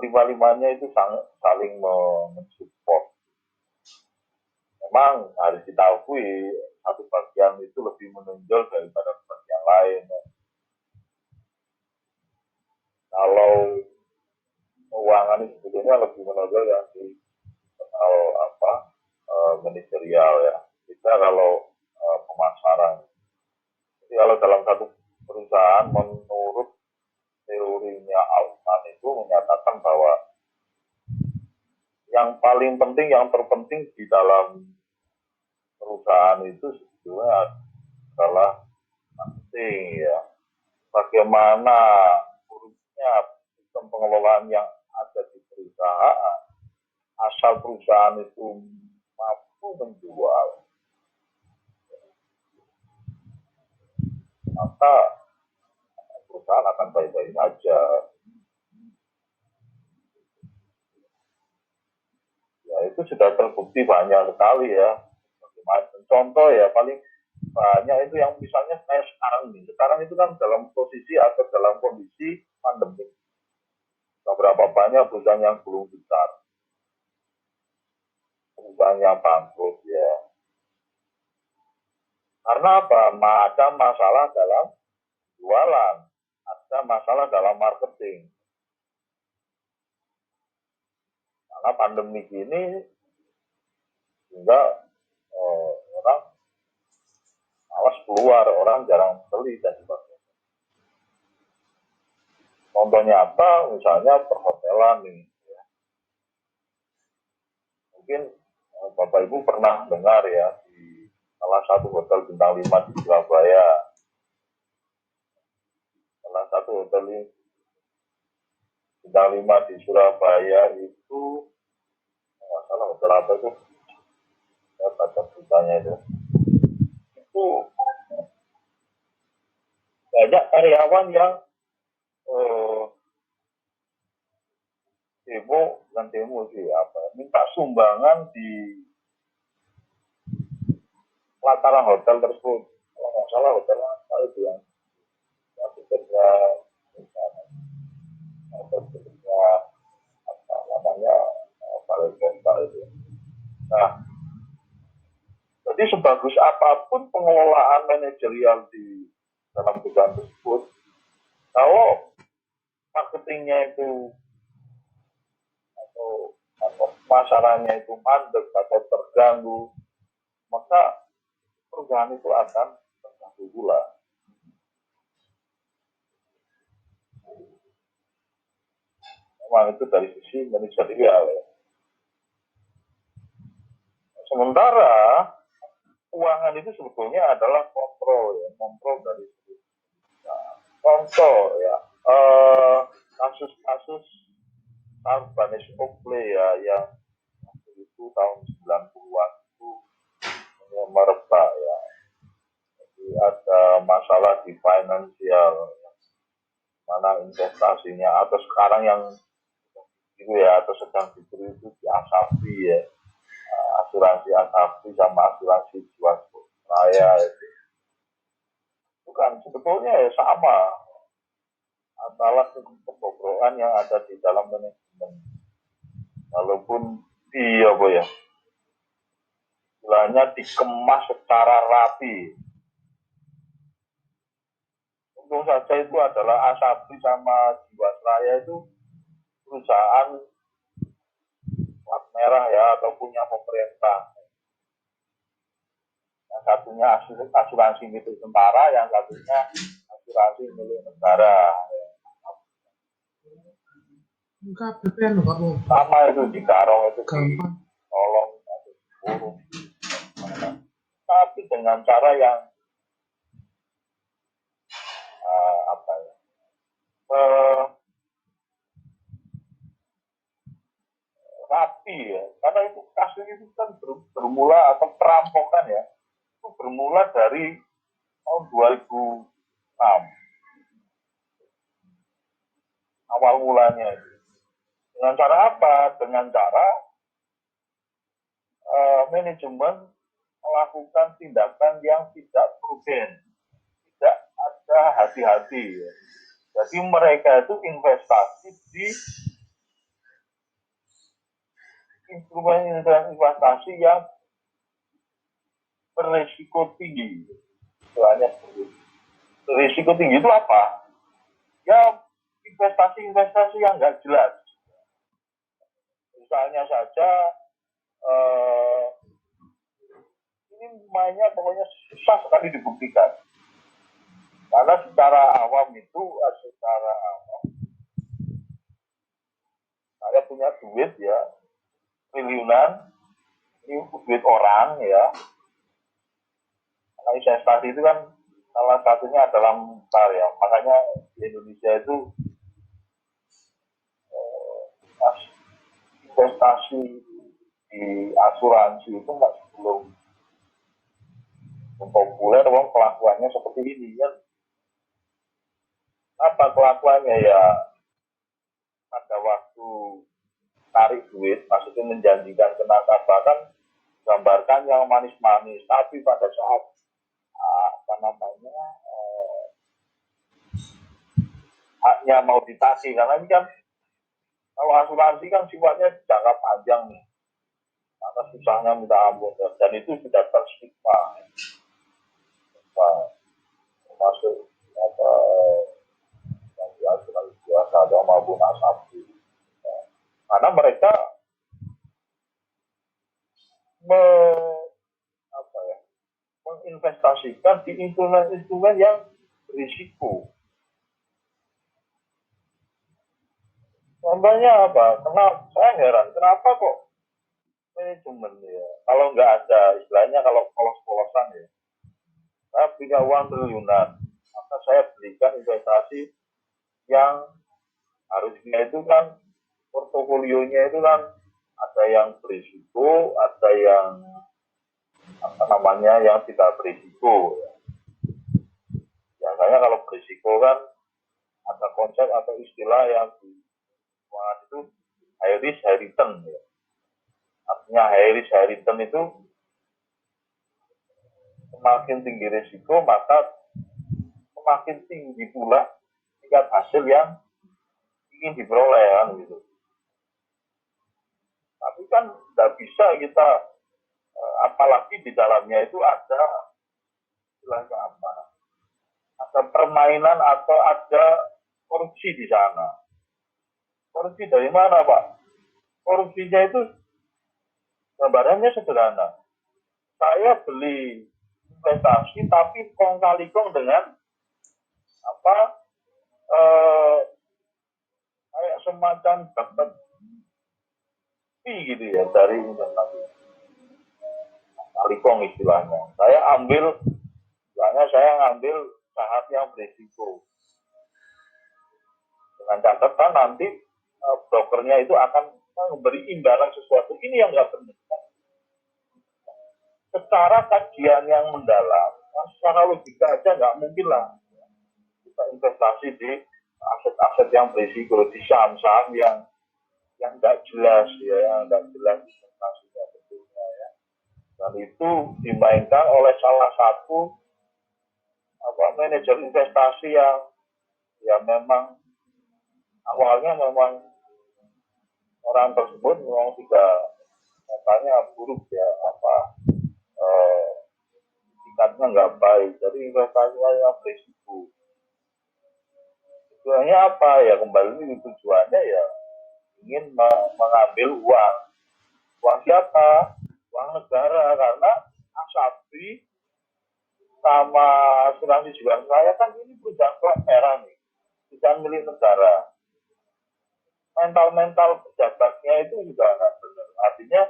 lima-limanya itu saling mensupport. Memang harus kita akui satu bagian itu lebih menonjol daripada bagian lain. Kalau keuangan itu sebetulnya lebih menonjol yang di soal manajerial ya. Kita kalau pemasaran. Jadi kalau dalam satu perusahaan menurut teorinya Altman itu menyatakan bahwa yang paling penting, yang terpenting di dalam perusahaan itu sebetulnya adalah marketing ya. Bagaimana urusnya sistem pengelolaan yang ada di perusahaan, asal perusahaan itu mampu menjual, maka perusahaan akan baik-baik saja. Ya itu sudah terbukti banyak sekali ya. Contoh ya paling banyak itu yang misalnya kayak sekarang nih. Sekarang itu kan dalam posisi atau dalam kondisi pandemi. Beberapa banyak perusahaan yang belum besar. Perusahaan yang bangkrut ya. Karena apa? Ada masalah dalam jualan. Ada masalah dalam marketing. Karena pandemi ini sehingga orang malas keluar, orang jarang beli dan sebagainya. Contohnya apa? Misalnya perhotelan nih. Ya. Mungkin Bapak Ibu pernah dengar ya di salah satu hotel bintang 5 di Surabaya. Salah satu hotel bintang 5 di Surabaya itu nggak salah hotel apa itu? Saya baca beritanya itu banyak karyawan yang demo sih minta sumbangan di pelataran hotel tersebut. Kalau nggak salah hotel apa itu yang bekerja apa namanya balai kota itu. Nah, jadi sebagus apapun pengelolaan manajerial di dalam perusahaan tersebut, kalau marketingnya itu atau pemasarannya itu mandek atau terganggu, maka perusahaan itu akan terganggu pula. Memang itu dari sisi manajerial ya. Sementara keuangan itu sebetulnya adalah kontrol ya, kontrol dari contoh ya, kasus-kasus Urbanis Oakley ya yang itu tahun 90-an itu merebak ya. Jadi ada masalah di finansial mana investasinya atau sekarang yang itu ya atau sedang diberi itu di Asafi ya, asuransi Asafi sama asuransi Jiwasraya itu kan sebetulnya ya sama adalah kebobrokan yang ada di dalam manajemen walaupun apa ya istilahnya dikemas secara rapi. Untung saja itu adalah Asafi sama Jiwasraya itu perusahaan plat merah ya atau punya pemerintah. Yang satunya asuransi milik tentara, yang satunya asuransi milik negara. Sama itu di Karong itu tolong burung. Tapi dengan cara yang rapi ya, karena itu kasus itu kan bermula atau perampokan ya, itu bermula dari tahun 2006 awal mulanya itu. Dengan cara apa? Dengan cara manajemen melakukan tindakan yang tidak prudent, tidak ada hati-hati ya. Jadi mereka itu investasi di instrumen investasi yang beresiko tinggi. Soalnya beresiko tinggi itu apa? Ya investasi-investasi yang nggak jelas. Misalnya saja ini mainnya pokoknya susah sekali dibuktikan. Karena secara awam saya punya duit ya triliunan, ini duit orang ya. Karena investasi itu kan salah satunya adalah mutar ya. Makanya di Indonesia itu investasi di asuransi itu masih belum populer, wong kelakuannya seperti ini kan. Apa kelakuannya ya? Pada waktu tarik duit, maksudnya menjanjikan ke nasabah kan gambarkan yang manis-manis, tapi pada saat apa namanya haknya mau ditagih, karena ini kan kalau asuransi kan sifatnya jangka panjang nih, karena susahnya minta ampun dan itu sudah terstigma, termasuk apa yang asuransi biasa atau maupun asuransi, karena mereka menginvestasikan di instrumen-instrumen yang berisiko. Contohnya apa? Saya heran, kenapa kok manajemen ya? Kalau nggak ada istilahnya kalau polos-polosan ya, saya punya uang triliunan, maka saya berikan investasi yang harusnya itu kan portofolionya itu kan ada yang berisiko, ada yang apa namanya yang tidak berisiko. Biasanya kalau berisiko kan ada konsep atau istilah yang di keuangan itu high risk high return ya. Artinya high risk high return itu semakin tinggi risiko maka semakin tinggi pula tingkat hasil yang ingin diperoleh kan gitu. Tapi kan tidak bisa kita apalagi di dalamnya itu ada istilahnya apa? Ada permainan atau ada korupsi di sana. Korupsi dari mana, Pak? Korupsinya itu gambarannya sederhana. Saya beli investasi tapi kong kali kong dengan apa kayak semacam dapat fee gitu ya dari investasi kali kong istilahnya. Saya ambil saham yang berisiko dengan catatan nanti brokernya itu akan memberi imbalan sesuatu. Ini yang nggak benar. Secara kajian yang mendalam, secara logika aja nggak mungkin lah kita investasi di aset-aset yang berisiko, di saham-saham yang nggak jelas ya, yang nggak jelas investasinya betulnya ya. Dan itu dimainkan oleh salah satu manajer investasi yang memang awalnya memang orang tersebut memang tidak katanya buruk ya tingkatnya nggak baik, jadi investasinya yang berisiko. Tujuannya apa ya, kembali tujuannya ya ingin mengambil uang siapa, uang negara, karena Asabi sama asuransi jiwasraya kan ini perusahaan plat merah nih, perusahaan milik negara. Mental pejabatnya itu juga nggak benar, artinya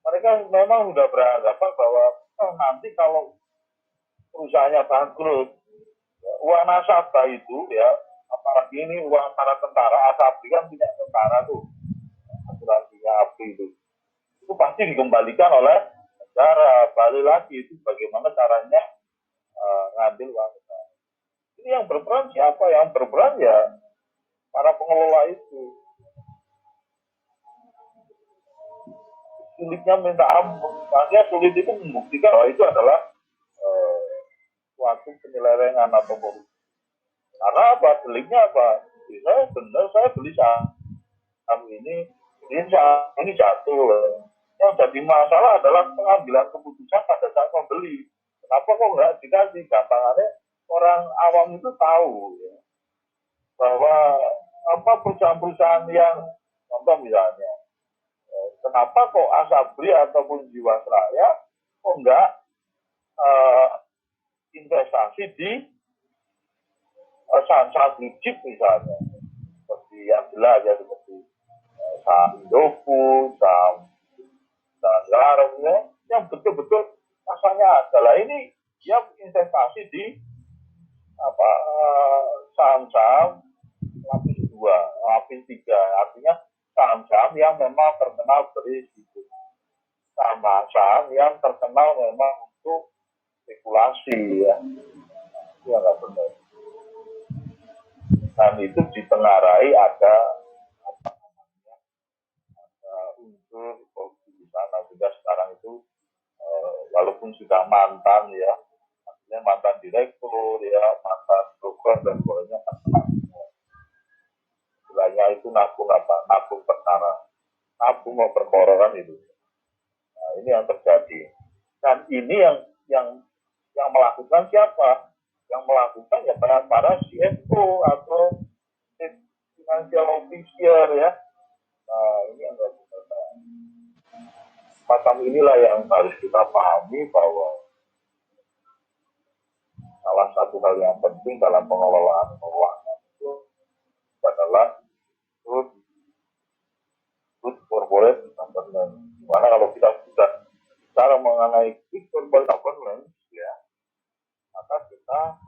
mereka memang sudah beranggapan bahwa nanti kalau perusahaannya bangkrut, uang nasabah itu ya, apalagi ini uang para tentara, Asabi kan punya tentara tuh, asuransinya ABRI itu pasti dikembalikan oleh negara. Balik lagi itu bagaimana caranya ngambil uang negara. Ini yang berperan siapa? Yang berperan ya para pengelola itu. Sulitnya minta ampun, makanya sulit itu membuktikan bahwa itu adalah suatu penyelewengan atau korupsi. Karena apa? Deliknya apa? Saya benar, saya beli saham ini jatuh. Yang jadi masalah adalah pengambilan keputusan pada saat membeli. Kenapa kok nggak dikasih? Gampangannya orang awam itu tahu ya, bahwa apa perusahaan-perusahaan yang contoh misalnya, kenapa kok Asabri ataupun Jiwasraya kok nggak uh, investasi di saham-saham blue chip misalnya, seperti yang jelas ya, seperti saham Indofood, saham garam ya, yang betul-betul rasanya adalah ini dia investasi di apa saham-saham lapis 2, lapis 3, artinya saham-saham yang memang terkenal berisiko, saham-saham yang terkenal memang untuk spekulasi ya, itu yang nggak benar. Dan itu ditengarai ada apa namanya, ada unsur korupsi di sana juga sekarang itu, walaupun sudah mantan ya, artinya mantan direktur ya, mantan broker dan sebagainya, istilahnya itu nabung apa, nabung perkara, nabung mau perkorokan itu. Nah, ini yang terjadi. Dan ini yang melakukan siapa? Yang melakukan ya para CFO atau financial officer ya. Nah, ini yang macam inilah yang harus kita pahami, bahwa salah satu hal yang penting dalam pengelolaan keuangan itu adalah good corporate governance. Dimana kalau kita sudah bicara mengenai good corporate governance ya, maka kita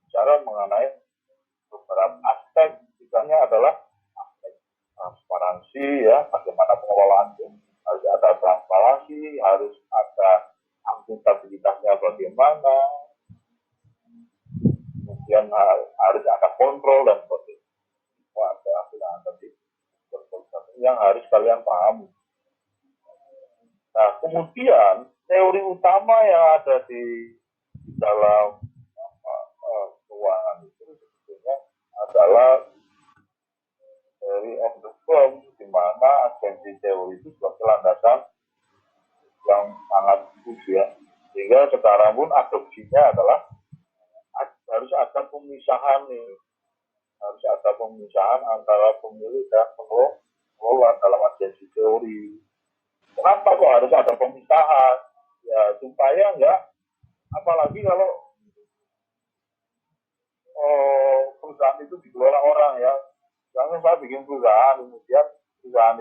bicara mengenai beberapa aspek. Misalnya adalah aspek transparansi ya, bagaimana pengelolaan itu. Harus ada transparansi, harus ada akuntabilitasnya bagaimana, kemudian harus ada kontrol dan sebagainya. Ada tadi yang harus kalian pahami. Nah, kemudian teori utama yang ada di dalam keuangan itu sebetulnya adalah teori of the firm, di mana agensi teori itu sebagai landasan yang sangat bagus ya. Sehingga sekarang pun adopsinya adalah harus ada pemisahan nih, harus ada pemisahan antara pemilik dan pengelola dalam agensi teori. Kenapa kok harus ada pemisahan? Ya supaya enggak, apalagi kalau perusahaan itu dikelola orang ya. Jangan saya bikin perusahaan, kemudian perusahaan